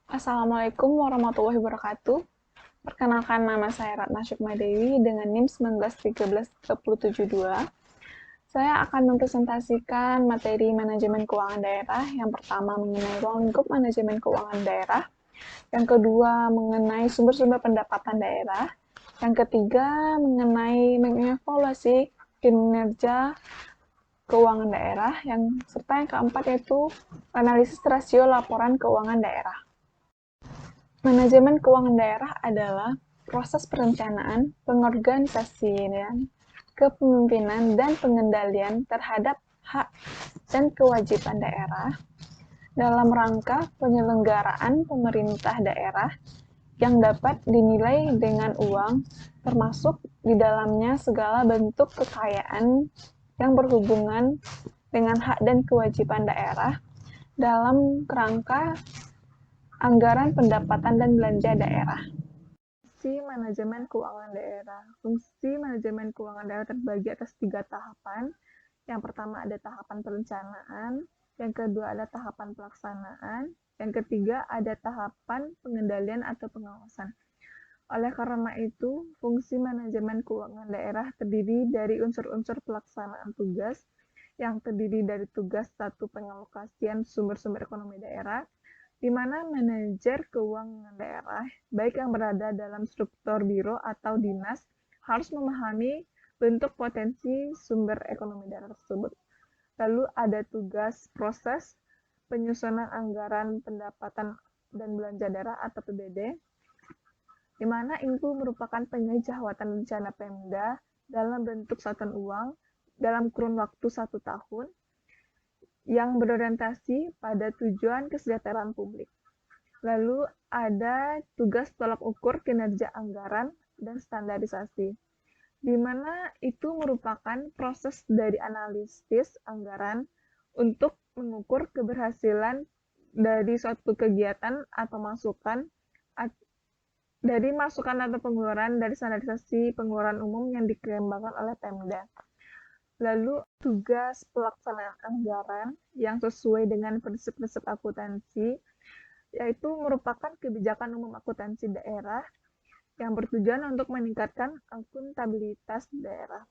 Assalamualaikum warahmatullahi wabarakatuh. Perkenalkan, nama saya Ratna Sukmadewi dengan NIM 1913372. Saya akan mempresentasikan materi manajemen keuangan daerah. Yang pertama mengenai ruang lingkup manajemen keuangan daerah. Yang kedua mengenai sumber-sumber pendapatan daerah. Yang ketiga mengenai mengevaluasi kinerja keuangan daerah. Serta yang keempat yaitu analisis rasio laporan keuangan daerah. Manajemen keuangan daerah adalah proses perencanaan, pengorganisasian, kepemimpinan, dan pengendalian terhadap hak dan kewajiban daerah dalam rangka penyelenggaraan pemerintah daerah yang dapat dinilai dengan uang, termasuk di dalamnya segala bentuk kekayaan yang berhubungan dengan hak dan kewajiban daerah dalam kerangka anggaran pendapatan dan belanja daerah. Fungsi manajemen keuangan daerah. Fungsi manajemen keuangan daerah terbagi atas 3 tahapan. Yang pertama ada tahapan perencanaan, yang kedua ada tahapan pelaksanaan, yang ketiga ada tahapan pengendalian atau pengawasan. Oleh karena itu, fungsi manajemen keuangan daerah terdiri dari unsur-unsur pelaksanaan tugas, yang terdiri dari tugas 1 pengalokasian sumber-sumber ekonomi daerah, di mana manajer keuangan daerah, baik yang berada dalam struktur biro atau dinas, harus memahami bentuk potensi sumber ekonomi daerah tersebut. Lalu ada tugas proses penyusunan anggaran pendapatan dan belanja daerah atau PBD, di mana itu merupakan penyejahwatan rencana Pemda dalam bentuk satuan uang dalam kurun waktu 1 tahun yang berorientasi pada tujuan kesejahteraan publik. Lalu ada tugas tolak ukur kinerja anggaran dan standarisasi, di mana itu merupakan proses dari analisis anggaran untuk mengukur keberhasilan dari suatu kegiatan atau masukan dari masukan atau pengeluaran dari standarisasi pengeluaran umum yang dikembangkan oleh Pemda. Lalu tugas pelaksanaan anggaran yang sesuai dengan prinsip-prinsip akuntansi, yaitu merupakan kebijakan umum akuntansi daerah yang bertujuan untuk meningkatkan akuntabilitas daerah.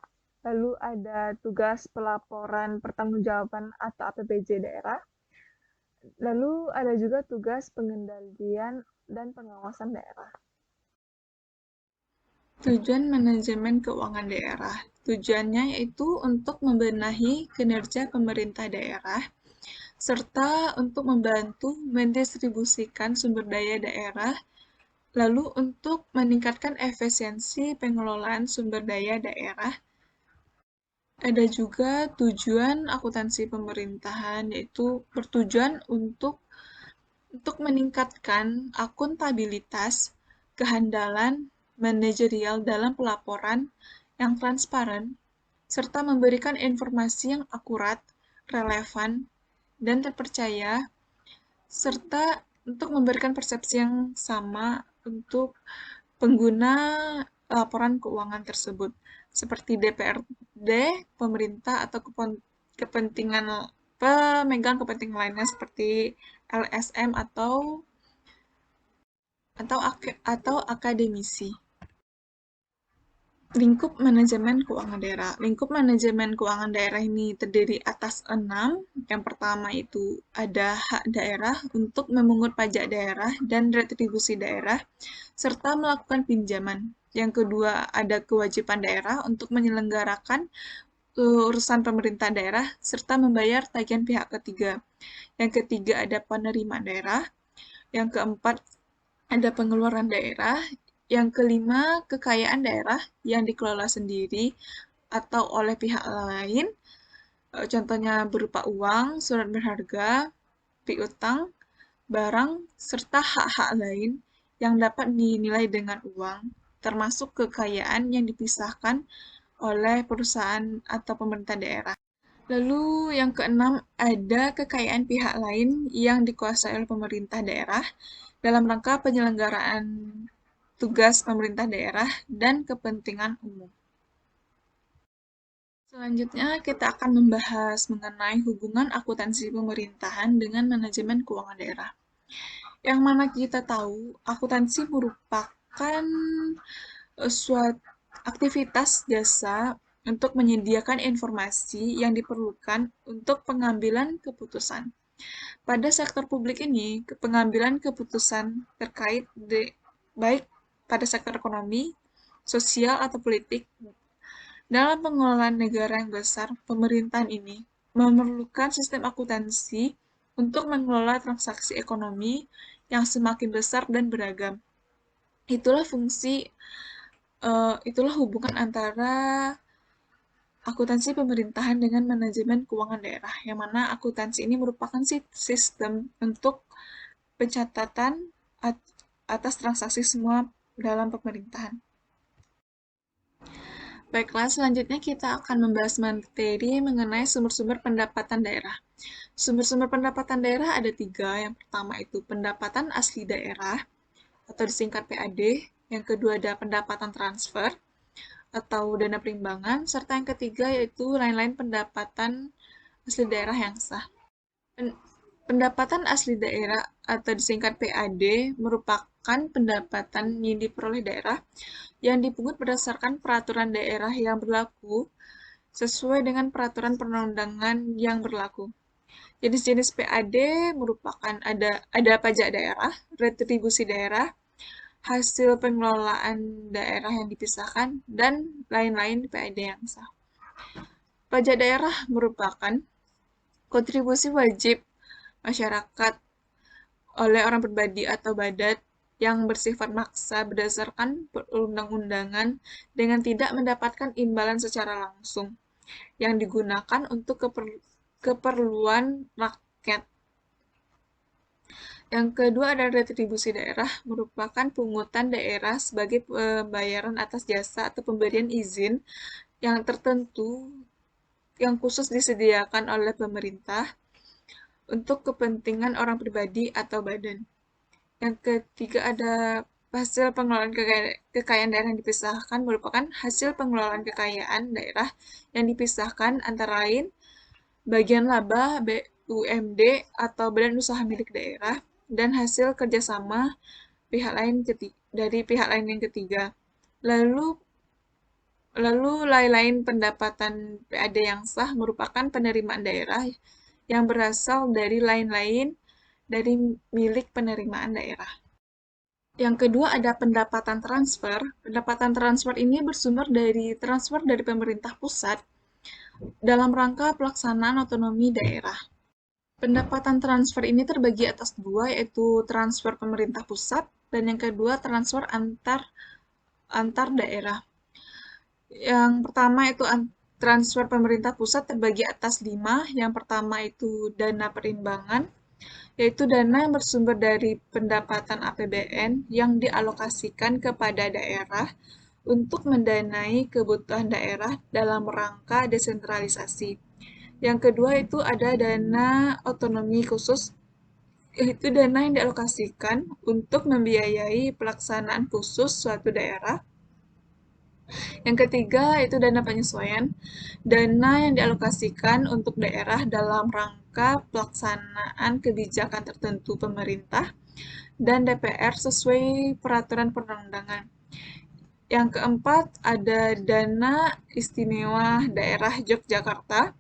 Lalu ada tugas pelaporan pertanggungjawaban atau APBJ daerah. Lalu ada juga tugas pengendalian dan pengawasan daerah. Tujuan manajemen keuangan daerah. Tujuannya yaitu untuk membenahi kinerja pemerintah daerah, serta untuk membantu mendistribusikan sumber daya daerah, lalu untuk meningkatkan efisiensi pengelolaan sumber daya daerah. Ada juga tujuan akuntansi pemerintahan, yaitu bertujuan untuk meningkatkan akuntabilitas, kehandalan manajerial dalam pelaporan yang transparan, serta memberikan informasi yang akurat, relevan, dan terpercaya, serta untuk memberikan persepsi yang sama untuk pengguna laporan keuangan tersebut, seperti DPRD, pemerintah, atau kepentingan pemegang kepentingan lainnya seperti LSM atau akademisi. Lingkup manajemen keuangan daerah. Lingkup manajemen keuangan daerah ini terdiri atas 6. Yang pertama itu ada hak daerah untuk memungut pajak daerah dan retribusi daerah, serta melakukan pinjaman. Yang kedua ada kewajiban daerah untuk menyelenggarakan urusan pemerintah daerah, serta membayar tagihan pihak ketiga. Yang ketiga ada penerimaan daerah. Yang keempat ada pengeluaran daerah. Yang kelima, kekayaan daerah yang dikelola sendiri atau oleh pihak lain, contohnya berupa uang, surat berharga, piutang, barang, serta hak-hak lain yang dapat dinilai dengan uang, termasuk kekayaan yang dipisahkan oleh perusahaan atau pemerintah daerah. Lalu yang keenam, ada kekayaan pihak lain yang dikuasai oleh pemerintah daerah dalam rangka penyelenggaraan tugas pemerintah daerah dan kepentingan umum. Selanjutnya, kita akan membahas mengenai hubungan akuntansi pemerintahan dengan manajemen keuangan daerah. Yang mana kita tahu, akuntansi merupakan suatu aktivitas jasa untuk menyediakan informasi yang diperlukan untuk pengambilan keputusan. Pada sektor publik ini, pengambilan keputusan terkait baik pada sektor ekonomi, sosial, atau politik, dalam pengelolaan negara yang besar, pemerintahan ini memerlukan sistem akuntansi untuk mengelola transaksi ekonomi yang semakin besar dan beragam. Itulah itulah hubungan antara akuntansi pemerintahan dengan manajemen keuangan daerah, yang mana akuntansi ini merupakan sistem untuk pencatatan atas transaksi semua dalam pemerintahan. Baiklah, selanjutnya kita akan membahas materi mengenai sumber-sumber pendapatan daerah. Sumber-sumber pendapatan daerah ada 3. Yang pertama itu pendapatan asli daerah, atau disingkat PAD. Yang kedua ada pendapatan transfer, atau dana perimbangan. Serta yang ketiga yaitu lain-lain pendapatan asli daerah yang sah. Pendapatan asli daerah atau disingkat PAD merupakan pendapatan yang diperoleh daerah yang dipungut berdasarkan peraturan daerah yang berlaku sesuai dengan peraturan perundang-undangan yang berlaku. Jenis-jenis PAD merupakan ada pajak daerah, retribusi daerah, hasil pengelolaan daerah yang dipisahkan, dan lain-lain PAD yang sah. Pajak daerah merupakan kontribusi wajib masyarakat oleh orang pribadi atau badan yang bersifat maksa berdasarkan perundang-undangan dengan tidak mendapatkan imbalan secara langsung, yang digunakan untuk keperluan rakyat. Yang kedua ada retribusi daerah, merupakan pungutan daerah sebagai pembayaran atas jasa atau pemberian izin yang tertentu yang khusus disediakan oleh pemerintah untuk kepentingan orang pribadi atau badan. Yang ketiga ada hasil pengelolaan kekayaan daerah yang dipisahkan, merupakan hasil pengelolaan kekayaan daerah yang dipisahkan antara lain bagian laba BUMD atau badan usaha milik daerah dan hasil kerjasama dari pihak lain yang ketiga. Lalu lain-lain pendapatan PAD yang sah merupakan penerimaan daerah yang berasal dari lain-lain dari milik penerimaan daerah. Yang kedua ada pendapatan transfer. Pendapatan transfer ini bersumber dari transfer dari pemerintah pusat dalam rangka pelaksanaan otonomi daerah. Pendapatan transfer ini terbagi atas 2, yaitu transfer pemerintah pusat dan yang kedua transfer antar daerah. Yang pertama itu transfer pemerintah pusat terbagi atas 5. Yang pertama itu dana perimbangan, yaitu dana yang bersumber dari pendapatan APBN yang dialokasikan kepada daerah untuk mendanai kebutuhan daerah dalam rangka desentralisasi. Yang kedua itu ada dana otonomi khusus, yaitu dana yang dialokasikan untuk membiayai pelaksanaan khusus suatu daerah. Yang ketiga itu dana penyesuaian, dana yang dialokasikan untuk daerah dalam rangka pelaksanaan kebijakan tertentu pemerintah dan DPR sesuai peraturan perundang-undangan. Yang keempat ada dana istimewa daerah Yogyakarta,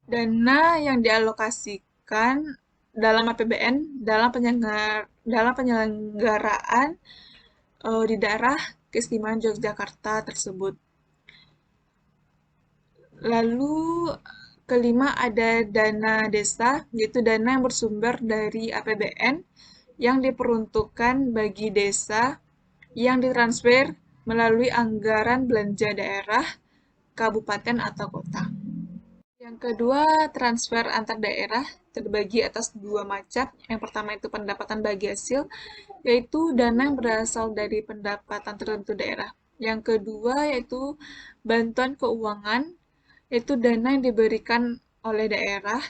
dana yang dialokasikan dalam APBN dalam penyelenggaraan di daerah keistimewaan Yogyakarta tersebut. Lalu kelima ada dana desa, yaitu dana yang bersumber dari APBN yang diperuntukkan bagi desa yang ditransfer melalui anggaran belanja daerah, kabupaten atau kota. Yang kedua, transfer antar daerah terbagi atas 2 macam. Yang pertama itu pendapatan bagi hasil, yaitu dana yang berasal dari pendapatan tertentu daerah. Yang kedua yaitu bantuan keuangan, yaitu dana yang diberikan oleh daerah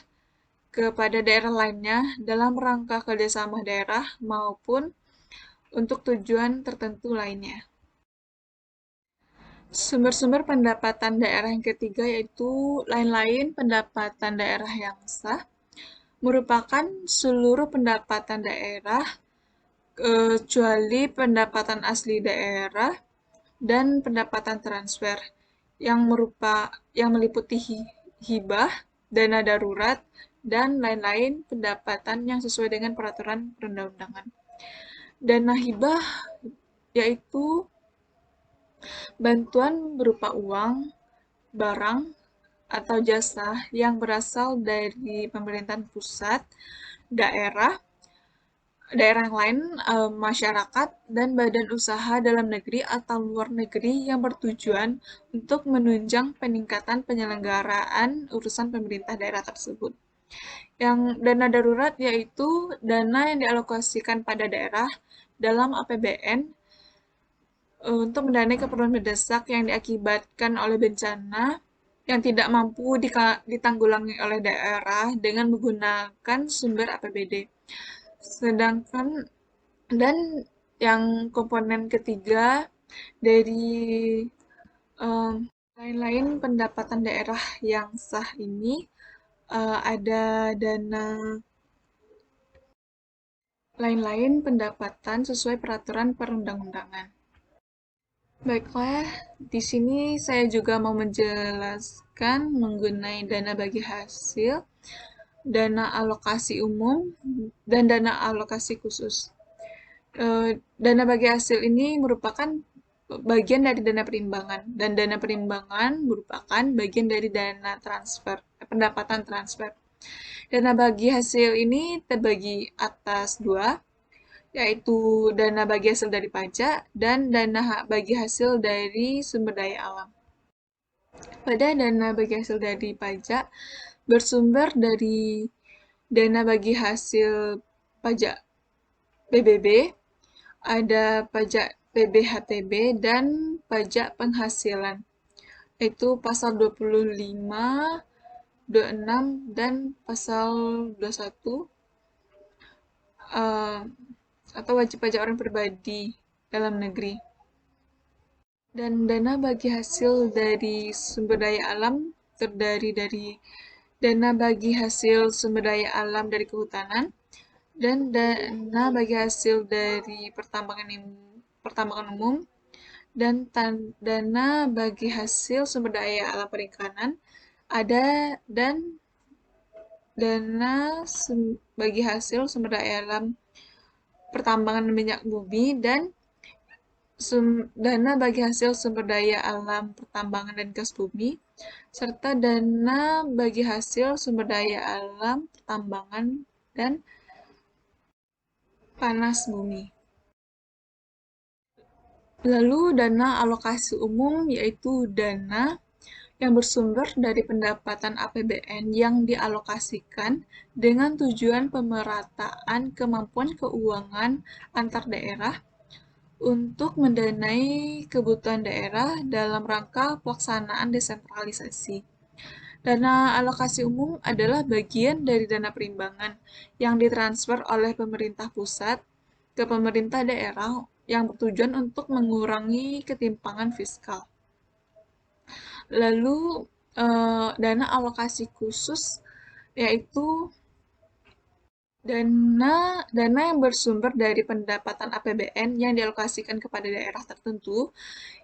kepada daerah lainnya dalam rangka kerjasama daerah maupun untuk tujuan tertentu lainnya. Sumber-sumber pendapatan daerah yang ketiga yaitu lain-lain pendapatan daerah yang sah, merupakan seluruh pendapatan daerah kecuali pendapatan asli daerah dan pendapatan transfer yang meliputi hibah, dana darurat, dan lain-lain pendapatan yang sesuai dengan peraturan perundang-undangan. Dana hibah yaitu bantuan berupa uang, barang, atau jasa yang berasal dari pemerintahan pusat, daerah, daerah yang lain, masyarakat, dan badan usaha dalam negeri atau luar negeri yang bertujuan untuk menunjang peningkatan penyelenggaraan urusan pemerintah daerah tersebut. Yang dana darurat yaitu dana yang dialokasikan pada daerah dalam APBN untuk mendanai keperluan mendesak yang diakibatkan oleh bencana yang tidak mampu ditanggulangi oleh daerah dengan menggunakan sumber APBD. Sedangkan dan yang komponen ketiga dari lain-lain pendapatan daerah yang sah ini ada dana lain-lain pendapatan sesuai peraturan perundang-undangan. Baiklah, di sini saya juga mau menjelaskan mengenai dana bagi hasil, dana alokasi umum, dan dana alokasi khusus. Dana bagi hasil ini merupakan bagian dari dana perimbangan, dan dana perimbangan merupakan bagian dari dana transfer, pendapatan transfer. Dana bagi hasil ini terbagi atas dua, yaitu dana bagi hasil dari pajak dan dana bagi hasil dari sumber daya alam. Pada dana bagi hasil dari pajak bersumber dari dana bagi hasil pajak PBB, ada pajak PBHTB, dan pajak penghasilan, yaitu pasal 25, 26, dan pasal 21, atau wajib pajak orang pribadi dalam negeri. Dan dana bagi hasil dari sumber daya alam terdiri dari dana bagi hasil sumber daya alam dari kehutanan, dan dana bagi hasil dari pertambangan umum, dan dana bagi hasil sumber daya alam perikanan, ada dan dana bagi hasil sumber daya alam pertambangan minyak bumi, dan dana bagi hasil sumber daya alam pertambangan dan gas bumi, serta dana bagi hasil sumber daya alam pertambangan dan panas bumi. Lalu dana alokasi umum yaitu dana yang bersumber dari pendapatan APBN yang dialokasikan dengan tujuan pemerataan kemampuan keuangan antar daerah untuk mendanai kebutuhan daerah dalam rangka pelaksanaan desentralisasi. Dana alokasi umum adalah bagian dari dana perimbangan yang ditransfer oleh pemerintah pusat ke pemerintah daerah yang bertujuan untuk mengurangi ketimpangan fiskal. Lalu dana alokasi khusus yaitu dana yang bersumber dari pendapatan APBN yang dialokasikan kepada daerah tertentu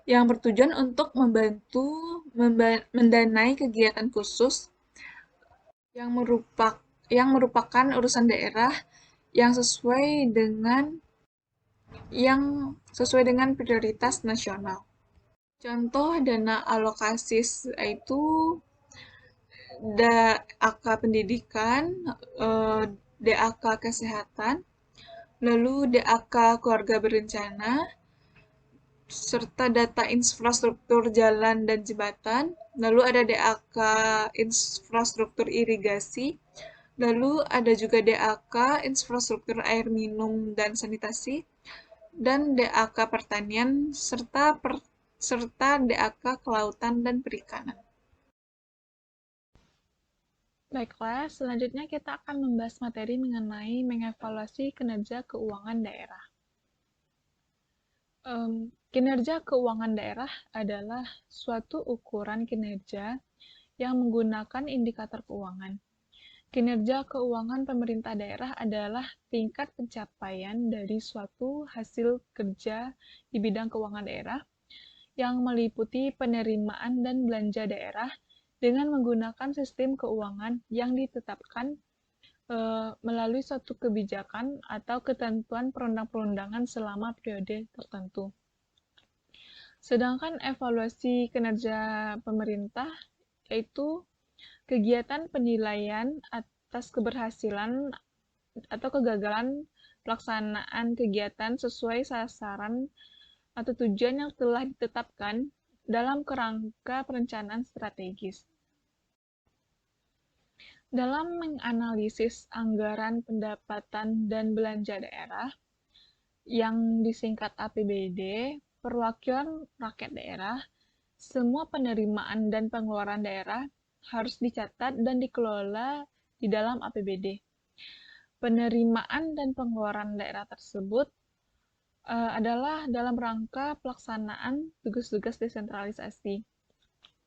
yang bertujuan untuk membantu mendanai kegiatan khusus yang merupakan urusan daerah yang sesuai dengan prioritas nasional. Contoh dana alokasi itu DAK pendidikan, DAK kesehatan, lalu DAK keluarga berencana, serta data infrastruktur jalan dan jembatan, lalu ada DAK infrastruktur irigasi, lalu ada juga DAK infrastruktur air minum dan sanitasi, dan DAK pertanian, serta DAK kelautan dan perikanan. Baiklah, selanjutnya kita akan membahas materi mengenai mengevaluasi kinerja keuangan daerah. Kinerja keuangan daerah adalah suatu ukuran kinerja yang menggunakan indikator keuangan. Kinerja keuangan pemerintah daerah adalah tingkat pencapaian dari suatu hasil kerja di bidang keuangan daerah yang meliputi penerimaan dan belanja daerah dengan menggunakan sistem keuangan yang ditetapkan melalui suatu kebijakan atau ketentuan perundang-perundangan selama periode tertentu. Sedangkan evaluasi kinerja pemerintah yaitu kegiatan penilaian atas keberhasilan atau kegagalan pelaksanaan kegiatan sesuai sasaran atau tujuan yang telah ditetapkan dalam kerangka perencanaan strategis. Dalam menganalisis anggaran pendapatan dan belanja daerah, yang disingkat APBD, perwakilan rakyat daerah, semua penerimaan dan pengeluaran daerah harus dicatat dan dikelola di dalam APBD. Penerimaan dan pengeluaran daerah tersebut adalah dalam rangka pelaksanaan tugas-tugas desentralisasi.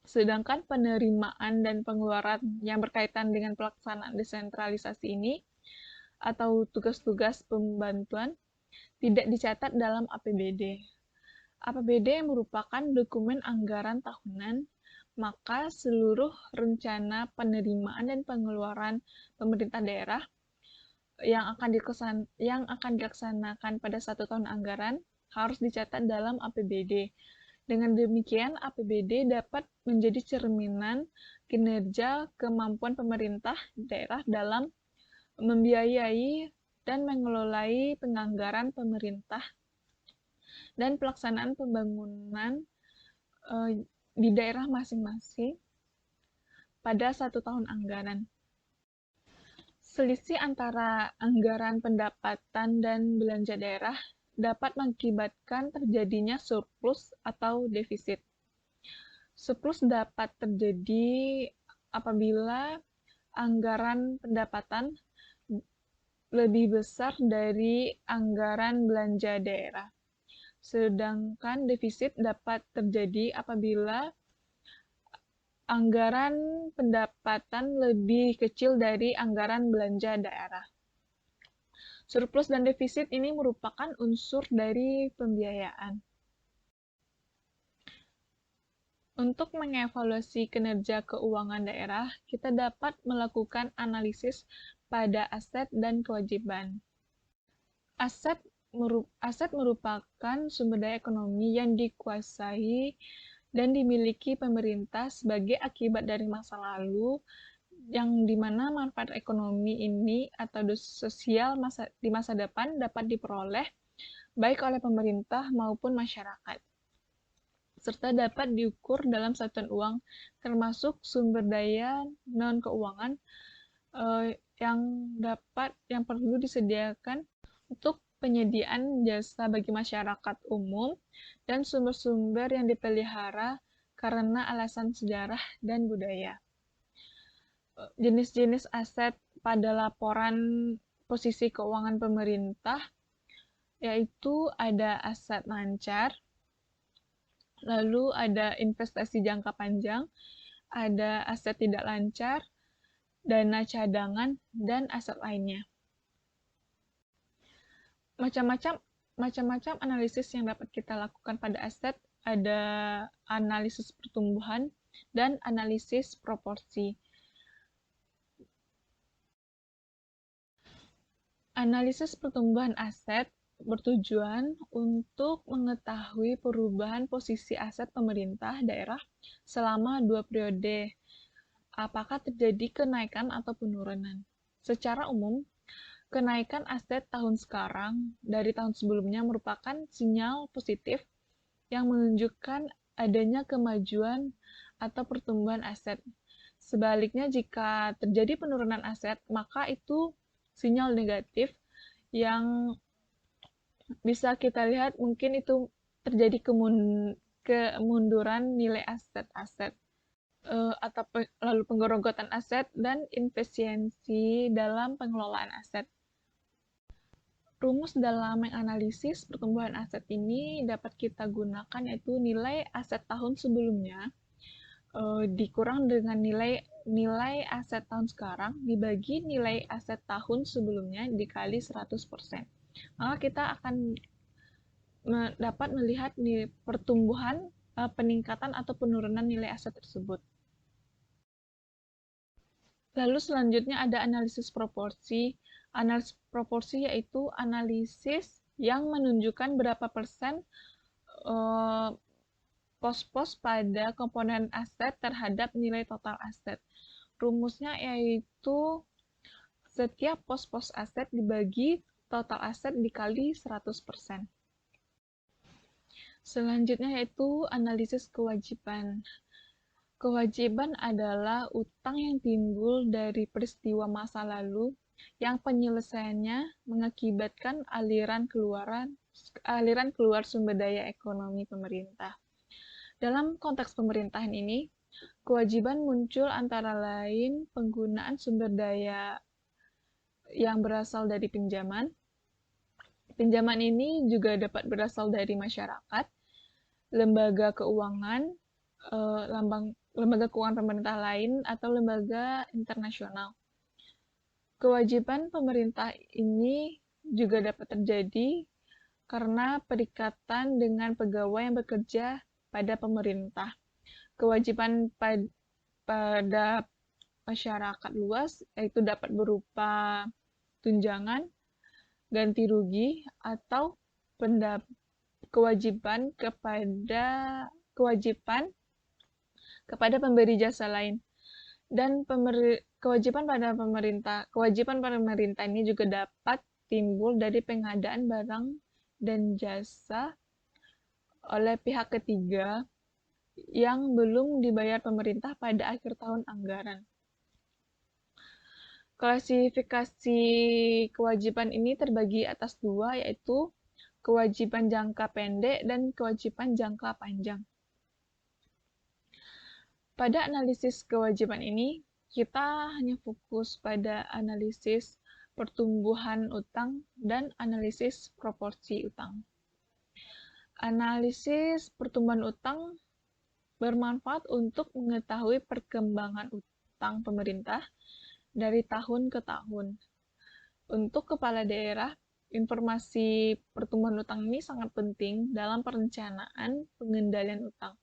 Sedangkan penerimaan dan pengeluaran yang berkaitan dengan pelaksanaan desentralisasi ini atau tugas-tugas pembantuan tidak dicatat dalam APBD. APBD merupakan dokumen anggaran tahunan, maka seluruh rencana penerimaan dan pengeluaran pemerintah daerah yang akan dilaksanakan pada satu tahun anggaran harus dicatat dalam APBD. Dengan demikian, APBD dapat menjadi cerminan kinerja kemampuan pemerintah daerah dalam membiayai dan mengelolai penganggaran pemerintah dan pelaksanaan pembangunan di daerah masing-masing pada satu tahun anggaran. Selisih antara anggaran pendapatan dan belanja daerah dapat mengakibatkan terjadinya surplus atau defisit. Surplus dapat terjadi apabila anggaran pendapatan lebih besar dari anggaran belanja daerah. Sedangkan defisit dapat terjadi apabila anggaran pendapatan lebih kecil dari anggaran belanja daerah. Surplus dan defisit ini merupakan unsur dari pembiayaan. Untuk mengevaluasi kinerja keuangan daerah, kita dapat melakukan analisis pada aset dan kewajiban. Aset merupakan sumber daya ekonomi yang dikuasai dan dimiliki pemerintah sebagai akibat dari masa lalu, yang dimana manfaat ekonomi ini atau sosial di masa depan dapat diperoleh baik oleh pemerintah maupun masyarakat, serta dapat diukur dalam satuan uang, termasuk sumber daya non-keuangan yang perlu disediakan untuk penyediaan jasa bagi masyarakat umum dan sumber-sumber yang dipelihara karena alasan sejarah dan budaya. Jenis-jenis aset pada laporan posisi keuangan pemerintah yaitu ada aset lancar, lalu ada investasi jangka panjang, ada aset tidak lancar, dana cadangan, dan aset lainnya. Macam-macam analisis yang dapat kita lakukan pada aset, ada analisis pertumbuhan dan analisis proporsi. Analisis pertumbuhan aset bertujuan untuk mengetahui perubahan posisi aset pemerintah daerah selama 2 periode. Apakah terjadi kenaikan atau penurunan? Secara umum, kenaikan aset tahun sekarang dari tahun sebelumnya merupakan sinyal positif yang menunjukkan adanya kemajuan atau pertumbuhan aset. Sebaliknya, jika terjadi penurunan aset, maka itu sinyal negatif yang bisa kita lihat mungkin itu terjadi kemunduran nilai aset-aset atau lalu penggerogotan aset dan inefisiensi dalam pengelolaan aset. Rumus dalam menganalisis pertumbuhan aset ini dapat kita gunakan yaitu nilai aset tahun sebelumnya dikurang dengan nilai aset tahun sekarang dibagi nilai aset tahun sebelumnya dikali 100%. Maka kita akan dapat melihat pertumbuhan, peningkatan atau penurunan nilai aset tersebut. Lalu selanjutnya ada analisis proporsi. Analisis proporsi yaitu analisis yang menunjukkan berapa persen pos-pos pada komponen aset terhadap nilai total aset. Rumusnya yaitu setiap pos-pos aset dibagi total aset dikali 100%. Selanjutnya yaitu analisis kewajiban. Kewajiban adalah utang yang timbul dari peristiwa masa lalu yang penyelesaiannya mengakibatkan aliran keluar sumber daya ekonomi pemerintah. Dalam konteks pemerintahan ini, kewajiban muncul antara lain penggunaan sumber daya yang berasal dari pinjaman. Pinjaman ini juga dapat berasal dari masyarakat, lembaga keuangan, lembaga keuangan pemerintah lain, atau lembaga internasional. Kewajiban pemerintah ini juga dapat terjadi karena perikatan dengan pegawai yang bekerja pada pemerintah. Kewajiban pada masyarakat luas yaitu dapat berupa tunjangan, ganti rugi, atau kewajiban kepada pemberi jasa lain. Dan kewajiban pemerintah ini juga dapat timbul dari pengadaan barang dan jasa oleh pihak ketiga yang belum dibayar pemerintah pada akhir tahun anggaran. Klasifikasi kewajiban ini terbagi atas dua, yaitu kewajiban jangka pendek dan kewajiban jangka panjang. Pada analisis kewajiban ini, kita hanya fokus pada analisis pertumbuhan utang dan analisis proporsi utang. Analisis pertumbuhan utang bermanfaat untuk mengetahui perkembangan utang pemerintah dari tahun ke tahun. Untuk kepala daerah, informasi pertumbuhan utang ini sangat penting dalam perencanaan pengendalian utang.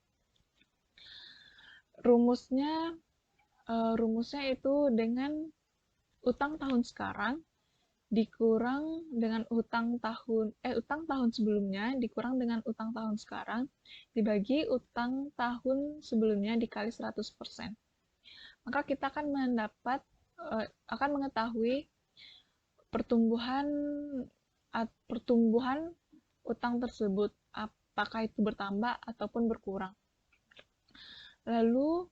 Rumusnya itu dengan utang tahun sekarang dikurang dengan utang tahun sebelumnya dikurang dengan utang tahun sekarang dibagi utang tahun sebelumnya dikali 100%. Maka kita akan mengetahui pertumbuhan utang tersebut, apakah itu bertambah ataupun berkurang. Lalu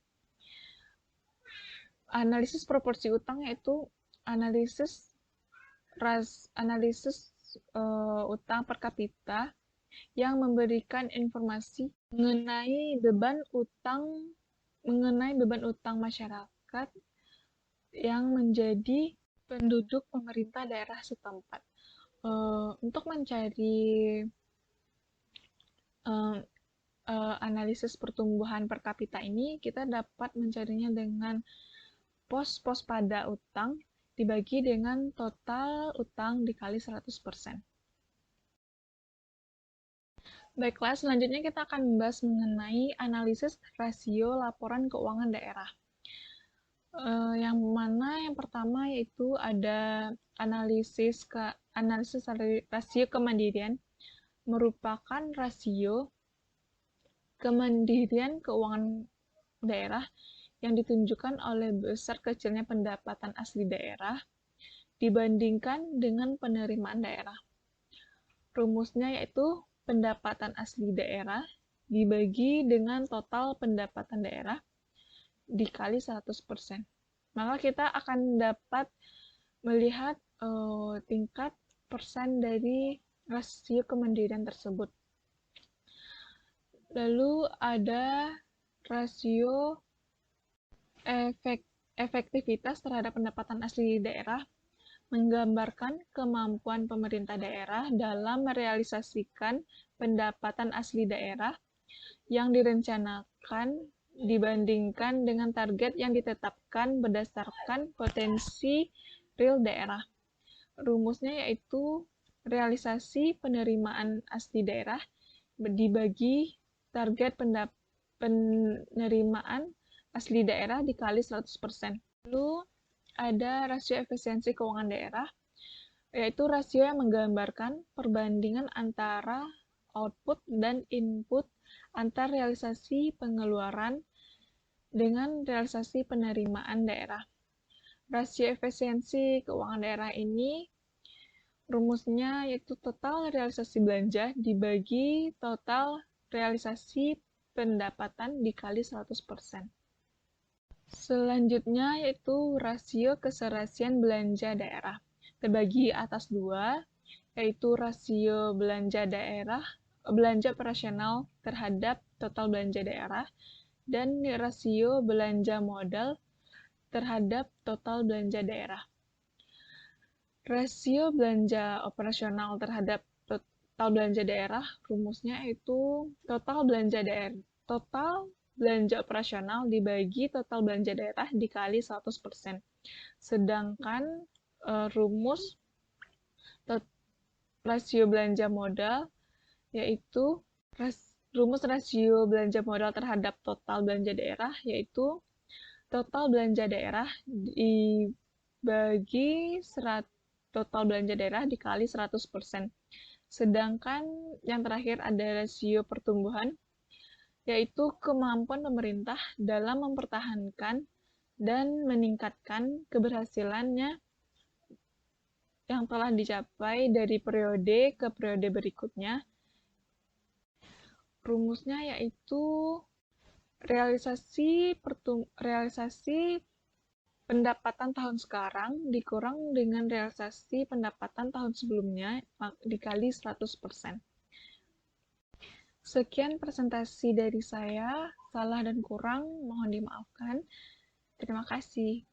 analisis proporsi utang yaitu analisis utang per kapita yang memberikan informasi mengenai beban utang masyarakat yang menjadi penduduk pemerintah daerah setempat. Untuk mencari analisis pertumbuhan per kapita ini, kita dapat mencarinya dengan pos-pos pada utang dibagi dengan total utang dikali 100%. Baiklah, selanjutnya kita akan membahas mengenai analisis rasio laporan keuangan daerah. Yang mana yang pertama yaitu ada analisis rasio kemandirian, merupakan rasio kemandirian keuangan daerah yang ditunjukkan oleh besar kecilnya pendapatan asli daerah dibandingkan dengan penerimaan daerah. Rumusnya yaitu pendapatan asli daerah dibagi dengan total pendapatan daerah dikali 100%. Maka kita akan dapat melihat tingkat persen dari rasio kemandirian tersebut. Lalu ada rasio efektivitas terhadap pendapatan asli daerah, menggambarkan kemampuan pemerintah daerah dalam merealisasikan pendapatan asli daerah yang direncanakan dibandingkan dengan target yang ditetapkan berdasarkan potensi real daerah. Rumusnya yaitu realisasi penerimaan asli daerah dibagi target penerimaan asli daerah dikali 100%. Lalu ada rasio efisiensi keuangan daerah, yaitu rasio yang menggambarkan perbandingan antara output dan input antar realisasi pengeluaran dengan realisasi penerimaan daerah. Rasio efisiensi keuangan daerah ini rumusnya yaitu total realisasi belanja dibagi total realisasi pendapatan dikali 100%. Selanjutnya yaitu rasio keserasian belanja daerah. Terbagi atas dua, yaitu rasio belanja operasional terhadap total belanja daerah, dan rasio belanja modal terhadap total belanja daerah. Rasio belanja operasional terhadap total belanja daerah, rumusnya itu total belanja operasional dibagi total belanja daerah dikali 100%. Sedangkan rumus rasio belanja modal yaitu rumus rasio belanja modal terhadap total belanja daerah yaitu total belanja daerah dibagi total belanja daerah dikali 100%. Sedangkan yang terakhir ada rasio pertumbuhan, yaitu kemampuan pemerintah dalam mempertahankan dan meningkatkan keberhasilannya yang telah dicapai dari periode ke periode berikutnya. Rumusnya yaitu realisasi pendapatan tahun sekarang dikurang dengan realisasi pendapatan tahun sebelumnya dikali 100%. Sekian presentasi dari saya, salah dan kurang mohon dimaafkan. Terima kasih.